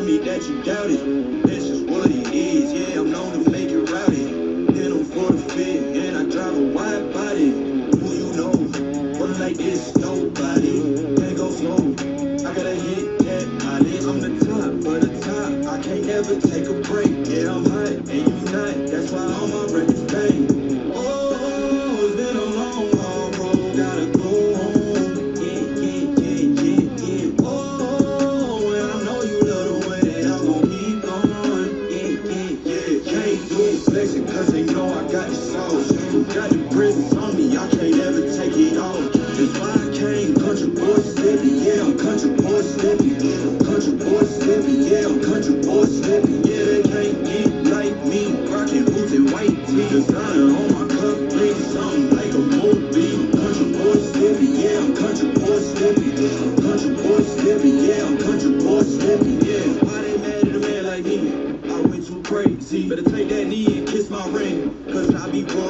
me that you doubt it. That's just what it is. Yeah, I'm known to make it rowdy. Then I'm for the fit, and I drive a wide body. Who you know? One like this, nobody. Can't go slow. I gotta hit that mileage. I'm the top for the top. I can't ever take a break. Yeah, I'm hot, and you not. That's why all my records bang. Oh, it's been a long haul, bro. Gotta go home. Yeah. Oh, and I know you love the way that I'm gon' keep going. Yeah. Can't do it flexing, cause they know I got the sauce. Got the presence on me, I can't ever take it off. That's why I came country boy slippy. Yeah, I'm country boy slippy. Country boy slippy. Yeah, I'm country boy slippy. Yeah, they can't get like me. Rockin' boots and white tee. Designer on my cuff, please. Something like a movie. Country boy slippy. Yeah, I'm country boy slippy. Country boy slippy. Yeah, I'm country boy slippy. Yeah, why they mad at a man like me? I went too crazy. Better take that knee and kiss my ring. Cause I be boy